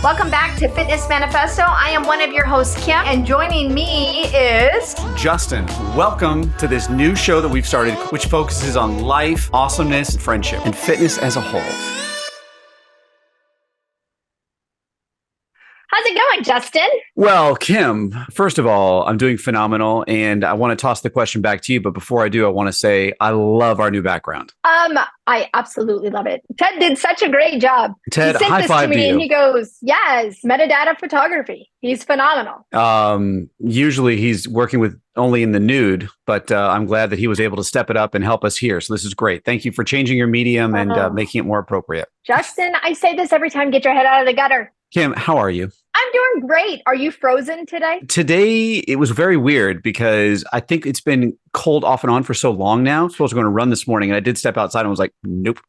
Welcome back to Fitness Manifesto. I am one of your hosts, Kim, and joining me is Justin. Welcome to this new show that we've started, which focuses on life, awesomeness, friendship, and fitness as a whole. How's it going, Justin? Well, Kim, first of all, I'm doing phenomenal, and I want to toss the question back to you. But before I do, I want to say I love our new background. I absolutely love it. Ted did such a great job. Ted, he sent high this five to me to you. and he goes, yes, metadata photography. He's phenomenal. Usually he's working with only in the nude, but I'm glad that he was able to step it up and help us here. So this is great. Thank you for changing your medium and making it more appropriate. Justin, I say this every time, get your head out of the gutter. Kim, how are you? I'm doing great. Are you frozen today? Today, it was very weird because I think it's been cold off and on for so long now. I was supposed to go on a run this morning, and I did step outside and was like, nope.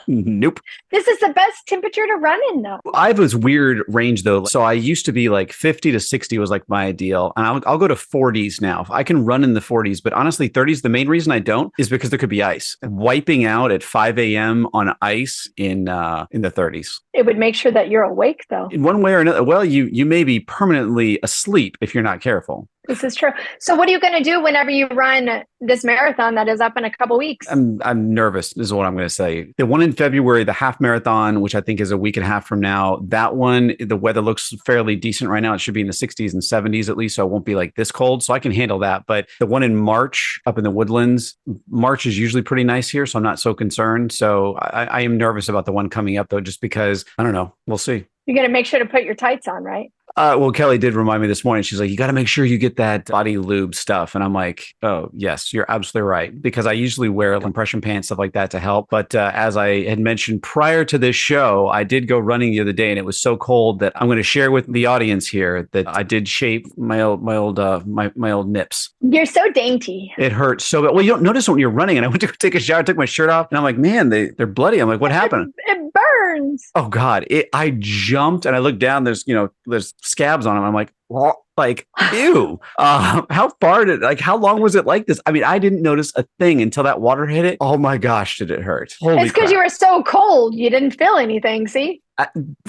Nope. This is the best temperature to run in, though. I have this weird range, though. So I used to be like 50 to 60 was like my ideal. And I'll go to 40s now. I can run in the 40s, but honestly, 30s, the main reason I don't is because there could be ice. Wiping out at 5 a.m. on ice in the 30s. It would make sure that you're awake, though. In one way or another, well, you may be permanently asleep if you're not careful. This is true. So what are you going to do whenever you run this marathon that is up in a couple weeks? I'm nervous is what I'm going to say. The one in February, the half marathon, which I think is a week and a half from now, that one, the weather looks fairly decent right now. It should be in the 60s and 70s at least, so it won't be like this cold. So I can handle that. But the one in March up in the woodlands, March is usually pretty nice here, so I'm not so concerned. So I am nervous about the one coming up, though, just because, I don't know, we'll see. You're going to make sure to put your tights on, right? Well, Kelly did remind me this morning. She's like, you got to make sure you get that body lube stuff. And I'm like, oh, yes, you're absolutely right. Because I usually wear compression pants, stuff like that to help. But as I had mentioned prior to this show, I did go running the other day and it was so cold that I'm going to share with the audience here that I did shave my old nips. You're so dainty. It hurts so bad. Well, you don't notice when you're running. And I went to go take a shower, took my shirt off and I'm like, man, they're bloody. I'm like, what happened? It burns. Oh God. I jumped and I looked down. There's scabs on them. I'm like, well, like, ew. How long was it like this? I mean, I didn't notice a thing until that water hit it. Oh my gosh, did it hurt? Holy It's because you were so cold. You didn't feel anything. See?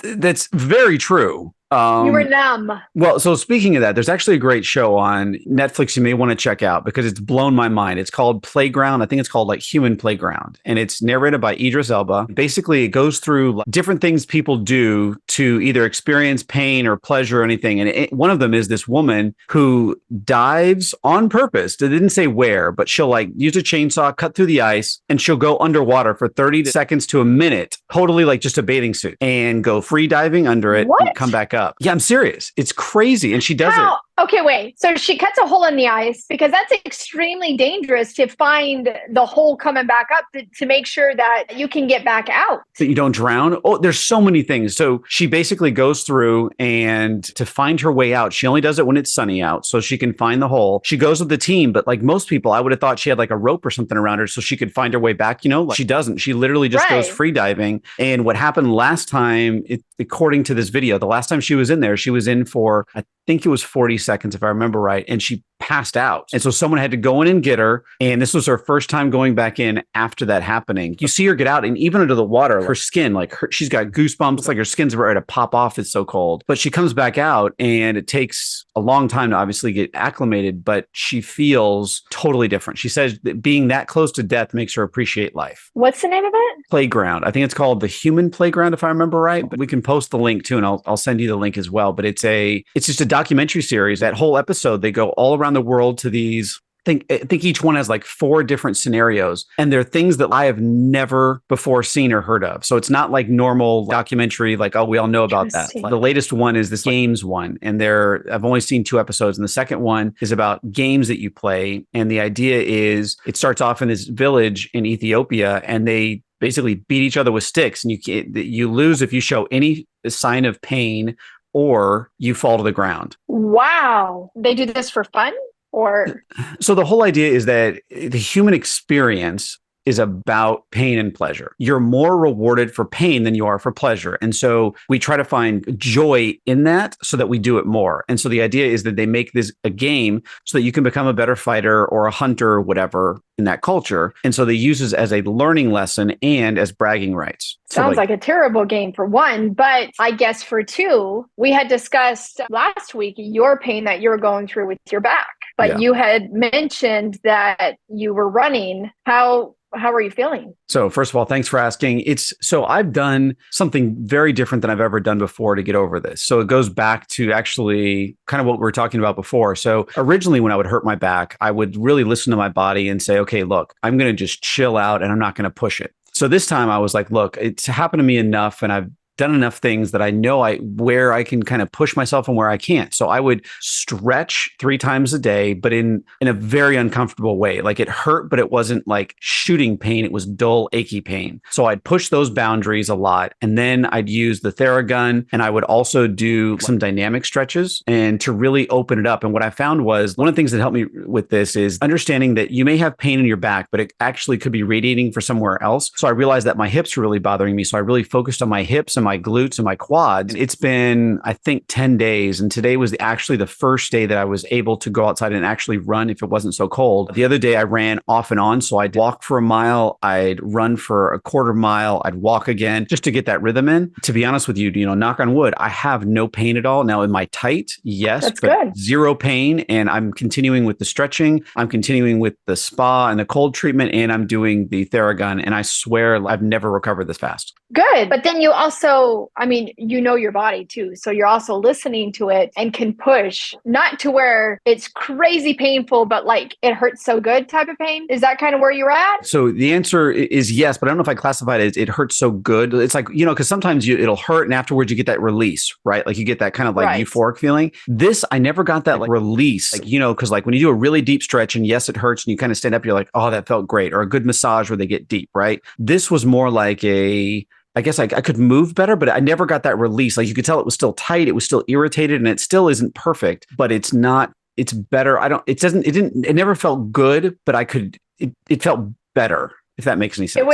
That's very true. You were numb. Well, so speaking of that, there's actually a great show on Netflix you may want to check out because it's blown my mind. It's called Playground. I think it's called like Human Playground. And it's narrated by Idris Elba. Basically, it goes through different things people do to either experience pain or pleasure or anything. And one of them is this woman who dives on purpose. They didn't say where, but she'll like use a chainsaw, cut through the ice, and she'll go underwater for 30 seconds to a minute, totally like just a bathing suit, and go free diving under it and come back up. Yeah, I'm serious. It's crazy. And she does it. Okay, wait. So she cuts a hole in the ice because that's extremely dangerous to find the hole coming back up to make sure that you can get back out. That you don't drown. Oh, there's so many things. So she basically goes through and to find her way out, she only does it when it's sunny out so she can find the hole. She goes with the team, but like most people, I would have thought she had like a rope or something around her so she could find her way back. Like she doesn't. She literally just goes free diving. And what happened last time, according to this video, the last time she was in there, she was in for, I think it was 40 seconds, if I remember right. And she passed out. And so someone had to go in and get her. And this was her first time going back in after that happening. You see her get out and even under the water, her skin, she's got goosebumps. It's like her skin's ready to pop off. It's so cold. But she comes back out and it takes a long time to obviously get acclimated, but she feels totally different. She says that being that close to death makes her appreciate life. What's the name of it? Playground. I think it's called the Human Playground, if I remember right. But we can post the link too, and I'll send you the link as well. But it's just a documentary series. That whole episode, they go all around the world to these. I think each one has like 4 different scenarios, and they're things that I have never before seen or heard of. So it's not like normal documentary, like, oh, we all know about that. The latest one is this games one, and I've only seen 2 episodes, and the second one is about games that you play. And the idea is it starts off in this village in Ethiopia, and they basically beat each other with sticks, and you lose if you show any sign of pain or you fall to the ground. Wow. They do this for fun? So the whole idea is that the human experience is about pain and pleasure. You're more rewarded for pain than you are for pleasure. And so we try to find joy in that so that we do it more. And so the idea is that they make this a game so that you can become a better fighter or a hunter or whatever in that culture. And so they use this as a learning lesson and as bragging rights. Sounds like a terrible game for one, but I guess for two, we had discussed last week your pain that you were going through with your back, but you had mentioned that you were running. How are you feeling? So first of all, thanks for asking. So I've done something very different than I've ever done before to get over this. So it goes back to actually kind of what we were talking about before. So originally when I would hurt my back, I would really listen to my body and say, okay, look, I'm going to just chill out and I'm not going to push it. So this time I was like, look, it's happened to me enough and I've done enough things that I know where I can kind of push myself and where I can't. So I would stretch 3 times a day, but in a very uncomfortable way. Like it hurt, but it wasn't like shooting pain. It was dull, achy pain. So I'd push those boundaries a lot. And then I'd use the Theragun and I would also do some dynamic stretches and to really open it up. And what I found was one of the things that helped me with this is understanding that you may have pain in your back, but it actually could be radiating for somewhere else. So I realized that my hips were really bothering me. So I really focused on my hips and my glutes and my quads. It's been, I think, 10 days. And today was actually the first day that I was able to go outside and actually run if it wasn't so cold. The other day I ran off and on. So I'd walk for a mile, I'd run for a quarter mile, I'd walk again just to get that rhythm in. To be honest with you, knock on wood, I have no pain at all. Now in my tight, yes, that's but good. Zero pain. And I'm continuing with the stretching. I'm continuing with the spa and the cold treatment. And I'm doing the Theragun. And I swear I've never recovered this fast. Good. But then you also, your body too. So you're also listening to it and can push, not to where it's crazy painful, but like it hurts so good type of pain. Is that kind of where you're at? So the answer is yes, but I don't know if I classify it as it hurts so good. It's like, because sometimes it'll hurt and afterwards you get that release, right? Like you get that kind of like euphoric feeling. This, I never got that like release, because like when you do a really deep stretch and yes, it hurts and you kind of stand up, you're like, oh, that felt great. Or a good massage where they get deep, right? This was more like I guess I could move better, but I never got that release. Like you could tell it was still tight. It was still irritated and it still isn't perfect, but it's better. It never felt good, but it felt better, if that makes any sense.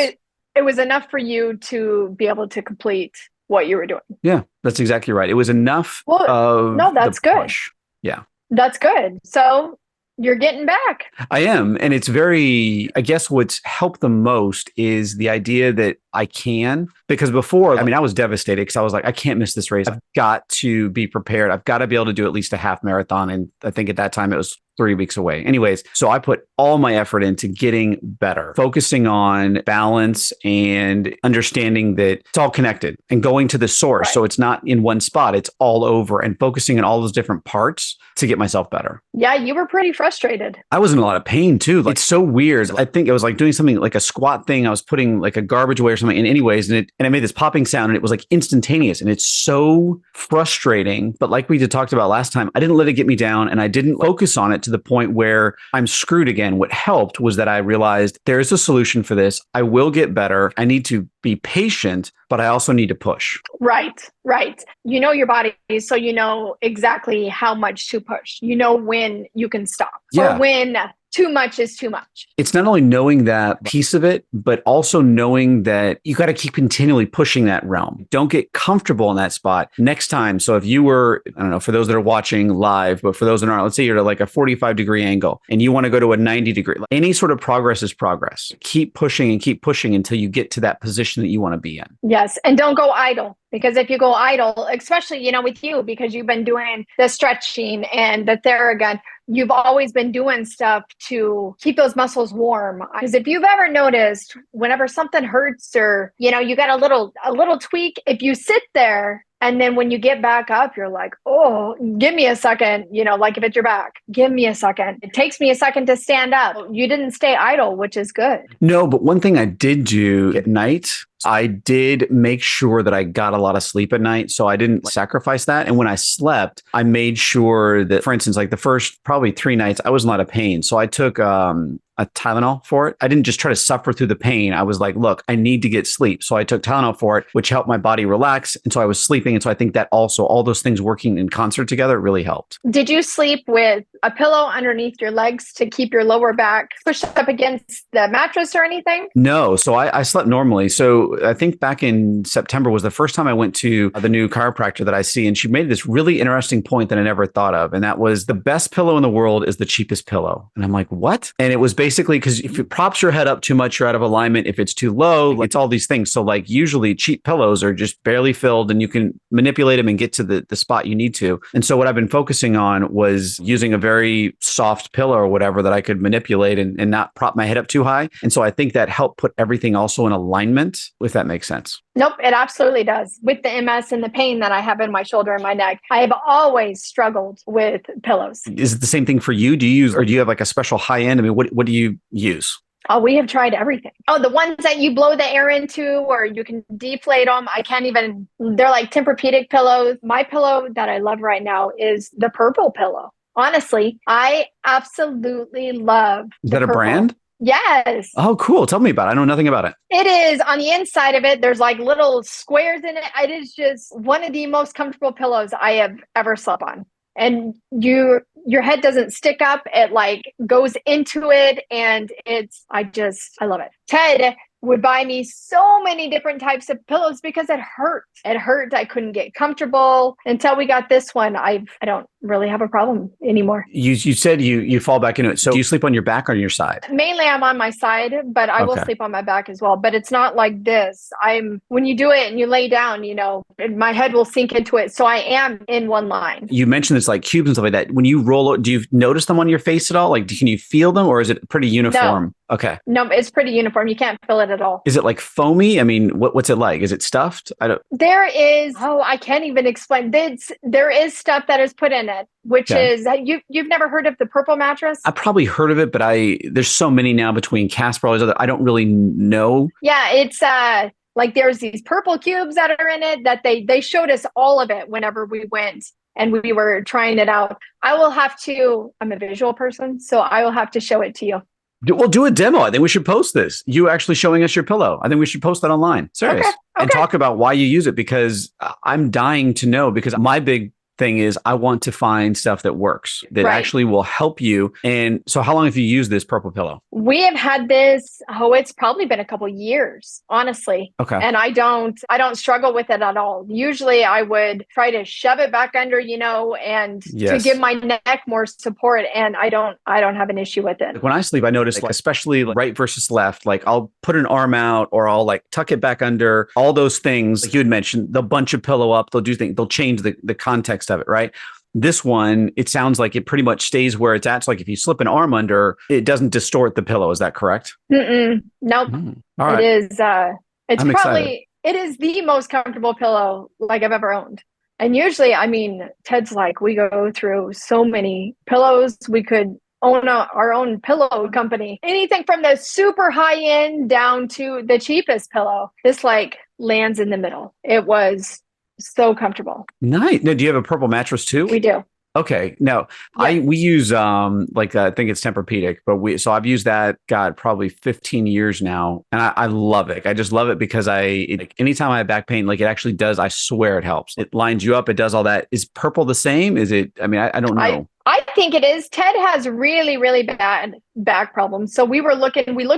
It was enough for you to be able to complete what you were doing. Yeah, that's exactly right. It was enough. That's good. Push. Yeah. That's good. So you're getting back. I am. And it's I guess what's helped the most is the idea that I can, because before, I was devastated because I was like, I can't miss this race. I've got to be prepared. I've got to be able to do at least a half marathon. And I think at that time it was 3 weeks away. Anyways, so I put all my effort into getting better, focusing on balance and understanding that it's all connected and going to the source. Right. So it's not in one spot, it's all over, and focusing on all those different parts to get myself better. Yeah, you were pretty frustrated. I was in a lot of pain too. It's so weird. I think it was like doing something like a squat thing. I was putting like a garbage away or something. And anyways, and I made this popping sound and it was like instantaneous and it's so frustrating. But like we talked about last time, I didn't let it get me down and I didn't focus on it to the point where I'm screwed again. What helped was that I realized there's a solution for this. I will get better. I need to be patient, but I also need to push. Right. You know your body, so you know exactly how much to push. You know when you can stop or when too much is too much. It's not only knowing that piece of it, but also knowing that you got to keep continually pushing that realm. Don't get comfortable in that spot next time. So if you were, I don't know, for those that are watching live, but for those that aren't, let's say you're at like a 45-degree angle and you want to go to a 90-degree, any sort of progress is progress. Keep pushing until you get to that position that you want to be in. Yes. And don't go idle. Because if you go idle, especially, with you, because you've been doing the stretching and the Theragun, you've always been doing stuff to keep those muscles warm. Because if you've ever noticed, whenever something hurts or, you got a little tweak, if you sit there and then when you get back up, you're like, oh, give me a second, like if it's your back, give me a second. It takes me a second to stand up. You didn't stay idle, which is good. No, but one thing I did do at night, I did make sure that I got a lot of sleep at night. So I didn't sacrifice that. And when I slept, I made sure that, for instance, like the first probably 3 nights, I was in a lot of pain. So I took a Tylenol for it. I didn't just try to suffer through the pain. I was like, look, I need to get sleep. So I took Tylenol for it, which helped my body relax. And so I was sleeping. And so I think that also all those things working in concert together really helped. Did you sleep with a pillow underneath your legs to keep your lower back pushed up against the mattress or anything? No. So I slept normally. So I think back in September was the first time I went to the new chiropractor that I see. And she made this really interesting point that I never thought of. And that was the best pillow in the world is the cheapest pillow. And I'm like, what? And it was basically because if it props your head up too much, you're out of alignment. If it's too low, like, it's all these things. So like usually cheap pillows are just barely filled and you can manipulate them and get to the spot you need to. And so what I've been focusing on was using a very soft pillow or whatever that I could manipulate and not prop my head up too high. And so I think that helped put everything also in alignment, if that makes sense. Nope, it absolutely does. With the MS and the pain that I have in my shoulder and my neck, I have always struggled with pillows. Is it the same thing for you? Do you use, or do you have like a special high end? I mean, what do you use? Oh, we have tried everything. Oh, the ones that you blow the air into or you can deflate them. I can't even, they're like Tempur-Pedic pillows. My pillow that I love right now is the purple pillow. Honestly, I absolutely love Is that a brand? Yes. Oh, cool. Tell me about it. I know nothing about it. It is on the inside of it. There's like little squares in it. It is just one of the most comfortable pillows I have ever slept on. And your head doesn't stick up. It like goes into it. And I love it. Ted would buy me so many different types of pillows because it hurt. It hurt. I couldn't get comfortable until we got this one. I don't really have a problem anymore. You said you fall back into it. So do you sleep on your back or on your side? Mainly I'm on my side, but I will sleep on my back as well. But it's not like this. When you do it and you lay down, my head will sink into it. So I am in one line. You mentioned this like cubes and stuff like that. When you roll, do you notice them on your face at all? Like, can you feel them or is it pretty uniform? No. Okay. No, it's pretty uniform. You can't feel it at all. Is it like foamy? I mean, what's it like? Is it stuffed? There is, I can't even explain. There is stuff that is put in it, which is, you've never heard of the purple mattress? I probably heard of it, but there's so many now between Casper, all these other, I don't really know. Yeah, it's like there's these purple cubes that are in it that they showed us all of it whenever we went and we were trying it out. I'm a visual person, so I will have to show it to you. Well, do a demo. I think we should post this. You actually showing us your pillow. I think we should post that online. Serious. Okay. And talk about why you use it because I'm dying to know because my big thing is I want to find stuff that works, that actually will help you. And so how long have you used this purple pillow? We have had this, it's probably been a couple years, honestly. Okay. And I don't struggle with it at all. Usually I would try to shove it back under, and to give my neck more support. And I don't have an issue with it. When I sleep, I notice especially right versus left, like I'll put an arm out or I'll like tuck it back under, all those things. Like you had mentioned, they'll bunch a pillow up. They'll do things. They'll change the context of it, right? This one, it sounds like it pretty much stays where it's at. So like if you slip an arm under, it doesn't distort the pillow. Is that correct? Nope. All right. It is. It is the most comfortable pillow like I've ever owned. And usually, Ted's like, we go through so many pillows. We could own our own pillow company. Anything from the super high end down to the cheapest pillow. This like lands in the middle. It was so comfortable. Nice. Now, do you have a purple mattress too? We do. Okay. Now, we use I think it's Tempur-Pedic, but I've used that, God, probably 15 years now. And I love it. I just love it because anytime I have back pain, like it actually does, I swear it helps. It lines you up. It does all that. Is purple the same? Is it, I don't know. I think it is. Ted has really, really bad back problems. So we looked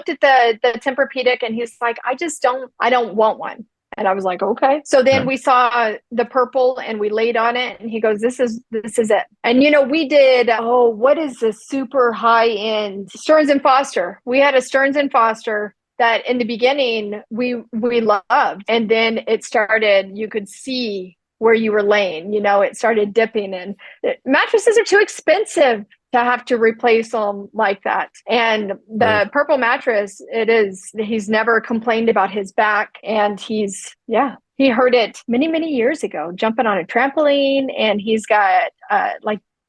at the Tempur-Pedic and he's like, I don't want one. And I was like, okay. So then we saw the purple and we laid on it and he goes, this is it. And, we did, what is the super high end Stearns & Foster. We had a Stearns & Foster that in the beginning we loved. And then it started, you could see where you were laying, it started dipping and mattresses are too expensive to have to replace them like that. And the purple mattress, he's never complained about his back. And he heard it many, many years ago, jumping on a trampoline. And he's got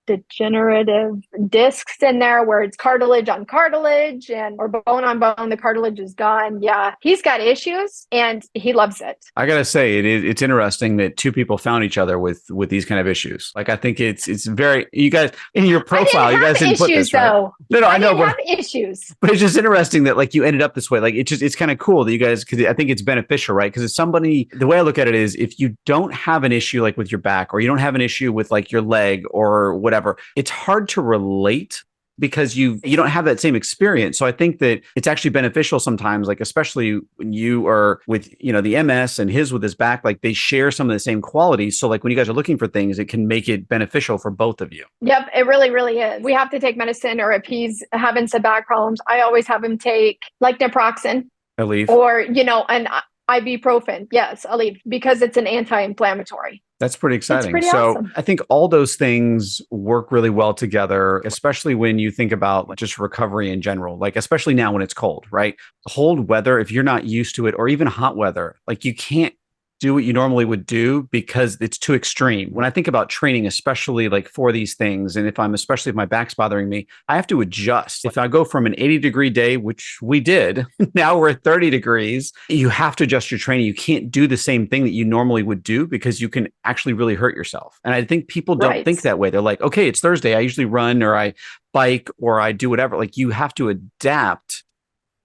degenerative discs in there where it's cartilage on cartilage or bone on bone. The cartilage is gone. Yeah, he's got issues and he loves it. I gotta say, it's interesting that two people found each other with these kind of issues. Like, I think it's very, you guys in your profile, you guys didn't put this, right? No, I know, but have issues. But it's just interesting that like you ended up this way. Like it's kind of cool that you guys, because I think it's beneficial, right? Because it's somebody, the way I look at it is, if you don't have an issue like with your back, or you don't have an issue with like your leg or whatever, it's hard to relate because you don't have that same experience. So I think that it's actually beneficial sometimes, like especially when you are with, the MS and his with his back, like they share some of the same qualities. So like when you guys are looking for things, it can make it beneficial for both of you. Yep, it really, really is. We have to take medicine, or if he's having some back problems, I always have him take like naproxen. Aleve. Or, an ibuprofen. Yes, Aleve, because it's an anti-inflammatory. That's pretty exciting. Pretty so awesome. I think all those things work really well together, especially when you think about just recovery in general, like especially now when it's cold, right? Cold weather, if you're not used to it, or even hot weather, like you can't do what you normally would do because it's too extreme. When I think about training, especially like for these things, and especially if my back's bothering me, I have to adjust. If I go from an 80-degree day, which we did, now we're at 30 degrees, you have to adjust your training. You can't do the same thing that you normally would do because you can actually really hurt yourself. And I think people don't think that way. They're like, okay, it's Thursday. I usually run or I bike or I do whatever. Like you have to adapt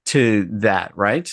to that, right?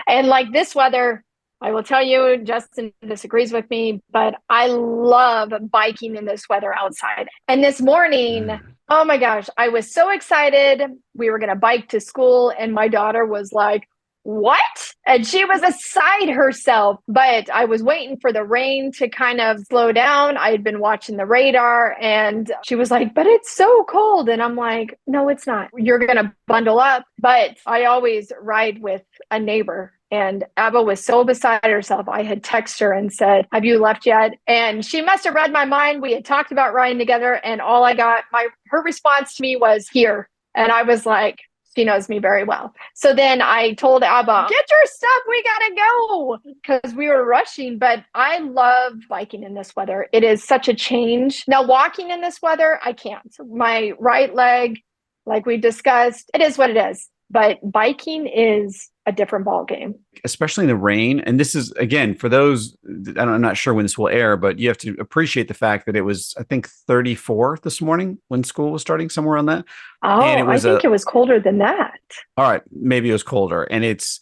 And like this weather, I will tell you, Justin disagrees with me, but I love biking in this weather outside. And this morning, oh my gosh, I was so excited. We were going to bike to school, and my daughter was like, what? And she was beside herself, but I was waiting for the rain to kind of slow down. I had been watching the radar, and she was like, but it's so cold. And I'm like, no, it's not. You're going to bundle up. But I always ride with a neighbor. And Abba was so beside herself. I had texted her and said, have you left yet? And she must have read my mind. We had talked about riding together, and all I got, her response to me was here. And I was like, she knows me very well. So then I told Abba, get your stuff, we gotta go, because we were rushing. But I love biking in this weather. It is such a change. Now, walking in this weather, I can't. My right leg, like we discussed, it is what it is. But biking is a different ball game, especially in the rain. And this is, again, for those, I'm not sure when this will air, but you have to appreciate the fact that it was, I think, 34 this morning when school was starting, somewhere on that. Oh, and I think it was colder than that. All right, maybe it was colder, and it's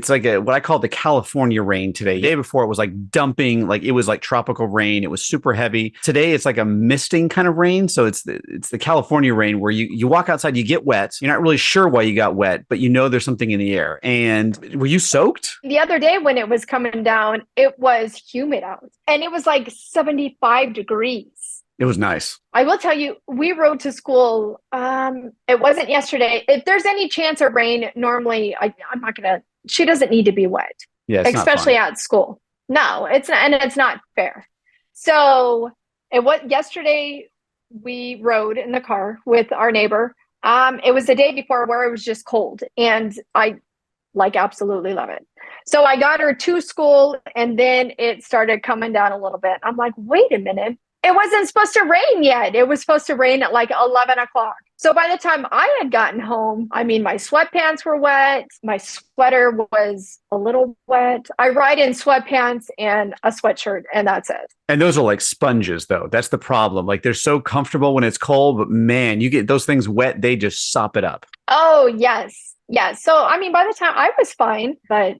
like what I call the California rain today. The day before it was like dumping, like it was like tropical rain. It was super heavy. Today it's like a misting kind of rain. So it's the California rain where you walk outside, you get wet. You're not really sure why you got wet, but you know there's something in the air. And were you soaked? The other day when it was coming down, it was humid out, and it was like 75 degrees. It was nice. I will tell you, we rode to school. It wasn't yesterday. If there's any chance of rain, normally I'm not going to. She doesn't need to be wet, especially at school. No, it's not, and it's not fair. So yesterday we rode in the car with our neighbor. It was the day before where it was just cold, and I absolutely love it. So I got her to school, and then it started coming down a little bit. I'm like, wait a minute. It wasn't supposed to rain yet. It was supposed to rain at like 11 o'clock. So by the time I had gotten home, my sweatpants were wet. My sweater was a little wet. I ride in sweatpants and a sweatshirt, and that's it. And those are like sponges, though. That's the problem. Like, they're so comfortable when it's cold, but man, you get those things wet, they just sop it up. Oh, yes. Yes. So, by the time I was fine, but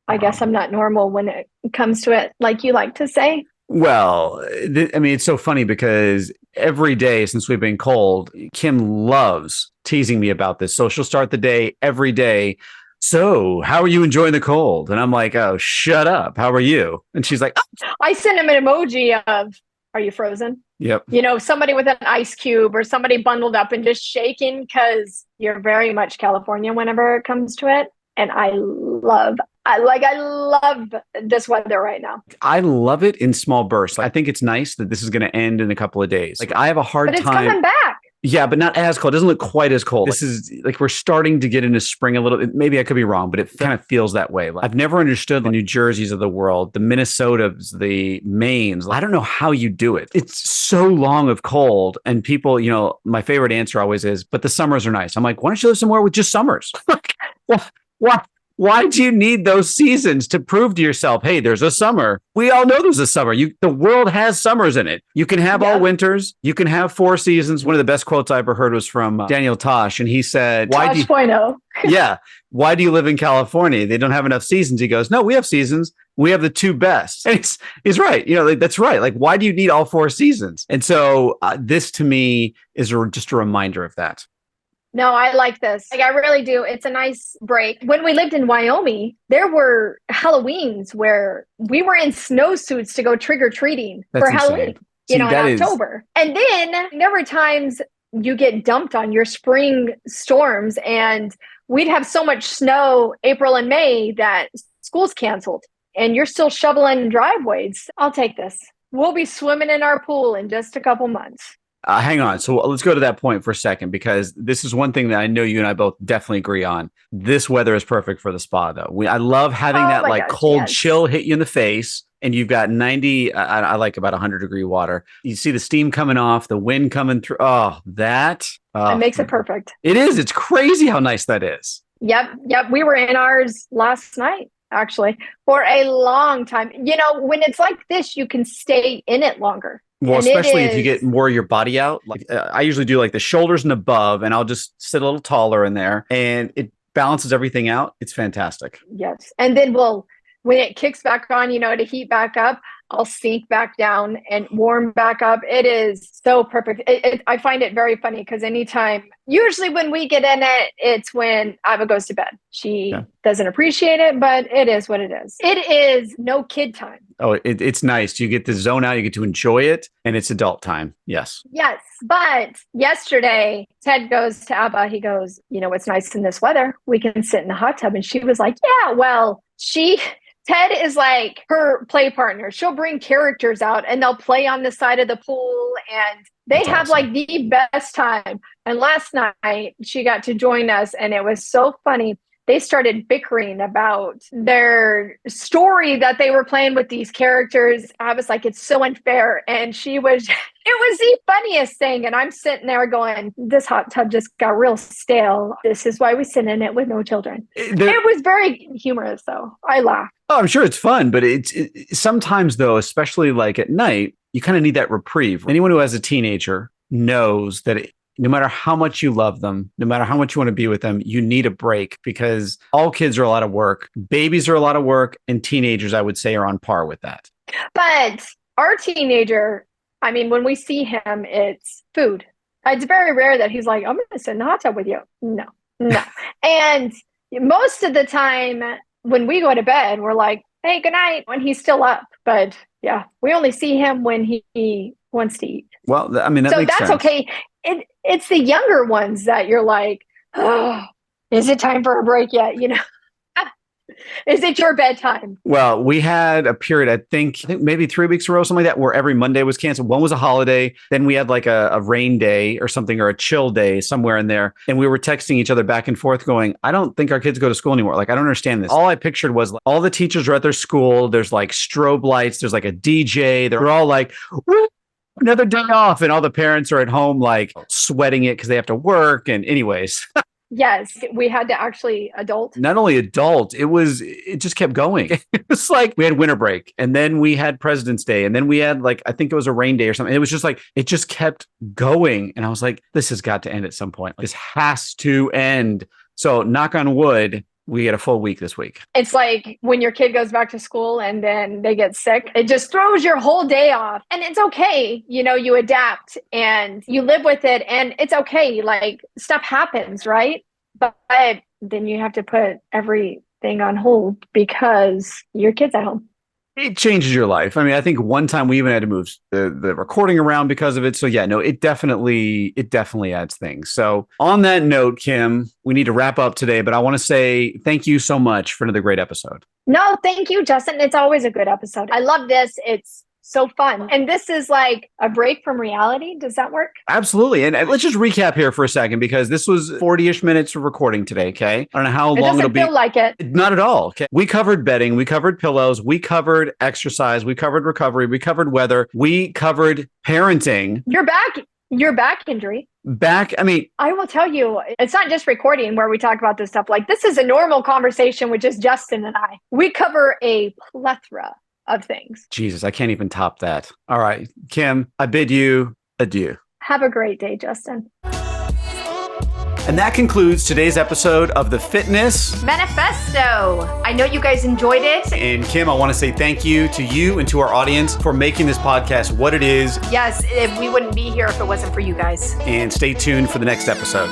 I guess I'm not normal when it comes to it, like you like to say. Well, it's so funny because every day since we've been cold, Kim loves teasing me about this. So she'll start the day every day. So how are you enjoying the cold? And I'm like, oh, shut up. How are you? And she's like, oh. I send him an emoji of, are you frozen? Yep. Somebody with an ice cube or somebody bundled up and just shaking, because you're very much California whenever it comes to it. And I love this weather right now. I love it in small bursts. I think it's nice that this is going to end in a couple of days. Like, I have a hard time. But it's coming back. Yeah, but not as cold. It doesn't look quite as cold. This is like we're starting to get into spring a little. Maybe I could be wrong, but it kind of feels that way. I've never understood the New Jerseys of the world, the Minnesotas, the Maines. I don't know how you do it. It's so long of cold. And people, my favorite answer always is, but the summers are nice. I'm like, why don't you live somewhere with just summers? Why? Why do you need those seasons to prove to yourself, hey, there's a summer? We all know there's a summer. The world has summers in it. You can have all winters. You can have 4 seasons. One of the best quotes I ever heard was from Daniel Tosh. And he said, Tosh Bueno. Yeah. Why do you live in California? They don't have enough seasons. He goes, no, we have seasons. We have the 2 best. And he's right. That's right. Like, why do you need all 4 seasons? And so this to me is just a reminder of that. No, I like this. Like, I really do. It's a nice break. When we lived in Wyoming, there were Halloweens where we were in snowsuits to go trick-or-treating for Halloween, in October. And then there were times you get dumped on your spring storms, and we'd have so much snow April and May that school's canceled, and you're still shoveling driveways. I'll take this. We'll be swimming in our pool in just a couple months. Hang on. So let's go to that point for a second, because this is one thing that I know you and I both definitely agree on. This weather is perfect for the spa, though. I love having that cold chill hit you in the face, and you've got 90. I like about 100-degree water. You see the steam coming off, the wind coming through. It makes it perfect. It is. It's crazy how nice that is. Yep. We were in ours last night, actually, for a long time. When it's like this, you can stay in it longer. Well, especially if you get more of your body out. Like I usually do like the shoulders and above, and I'll just sit a little taller in there, and it balances everything out. It's fantastic. Yes. And then when it kicks back on, to heat back up, I'll sink back down and warm back up. It is so perfect. I find it very funny because usually when we get in it, it's when Ava goes to bed. She doesn't appreciate it, but it is what it is. It is no kid time. Oh, it's nice. You get to zone out, you get to enjoy it, and it's adult time. Yes. Yes. But yesterday, Ted goes to Abba. He goes, it's nice in this weather. We can sit in the hot tub. And she was like, yeah, well, Ted is like her play partner. She'll bring characters out and they'll play on the side of the pool, and they have like the best time. And last night she got to join us, and it was so funny. They started bickering about their story that they were playing with these characters. I was like, it's so unfair. And it was the funniest thing. And I'm sitting there going, this hot tub just got real stale. This is why we sit in it with no children. It was very humorous, though. I laughed. Oh, I'm sure it's fun, but it's sometimes, though, especially like at night, you kind of need that reprieve. Anyone who has a teenager knows that no matter how much you love them, no matter how much you want to be with them, you need a break, because all kids are a lot of work. Babies are a lot of work, and teenagers, I would say, are on par with that. But our teenager, when we see him, it's food. It's very rare that he's like, I'm going to sit in the hot tub with you. No. And most of the time when we go to bed, we're like, hey, good night, when he's still up. But yeah, we only see him when he wants to eat. Well, that makes sense. So that's okay. It's the younger ones that you're like, oh, is it time for a break yet? Is it your bedtime? Well, we had a period, I think maybe 3 weeks in a row, something like that, where every Monday was canceled. One was a holiday. Then we had like a rain day or something, or a chill day somewhere in there. And we were texting each other back and forth going, I don't think our kids go to school anymore. Like, I don't understand this. All I pictured was like, all the teachers are at their school. There's like strobe lights. There's like a DJ. They're all like, woo, another day off. And all the parents are at home like sweating it because they have to work. And anyways. Yes, we had to actually adult. Not only adult, it just kept going. It was like we had winter break, and then we had President's Day, and then we had like, I think it was a rain day or something. It was just like, it just kept going. And I was like, this has got to end at some point. This has to end. So knock on wood, we get a full week this week. It's like when your kid goes back to school and then they get sick, it just throws your whole day off. And it's okay. You adapt and you live with it, and it's okay. Like, stuff happens, right? But then you have to put everything on hold because your kid's at home. It changes your life. I think one time we even had to move the recording around because of it. So yeah, no, it definitely adds things. So on that note, Kim, we need to wrap up today, but I want to say thank you so much for another great episode. No, thank you, Justin. It's always a good episode. I love this. It's so fun. And this is like a break from reality. Does that work? Absolutely. And let's just recap here for a second, because this was 40-ish minutes of recording today, okay? I don't know how long it'll be. It doesn't feel like it. Not at all, okay? We covered bedding. We covered pillows. We covered exercise. We covered recovery. We covered weather. We covered parenting. Your back injury. I will tell you, it's not just recording where we talk about this stuff. Like, this is a normal conversation with just Justin and I. We cover a plethora of things. Jesus, I can't even top that. All right, Kim, I bid you adieu. Have a great day, Justin. And that concludes today's episode of the Fitness Manifesto. I know you guys enjoyed it. And Kim, I want to say thank you to you and to our audience for making this podcast what it is. Yes, we wouldn't be here if it wasn't for you guys. And stay tuned for the next episode.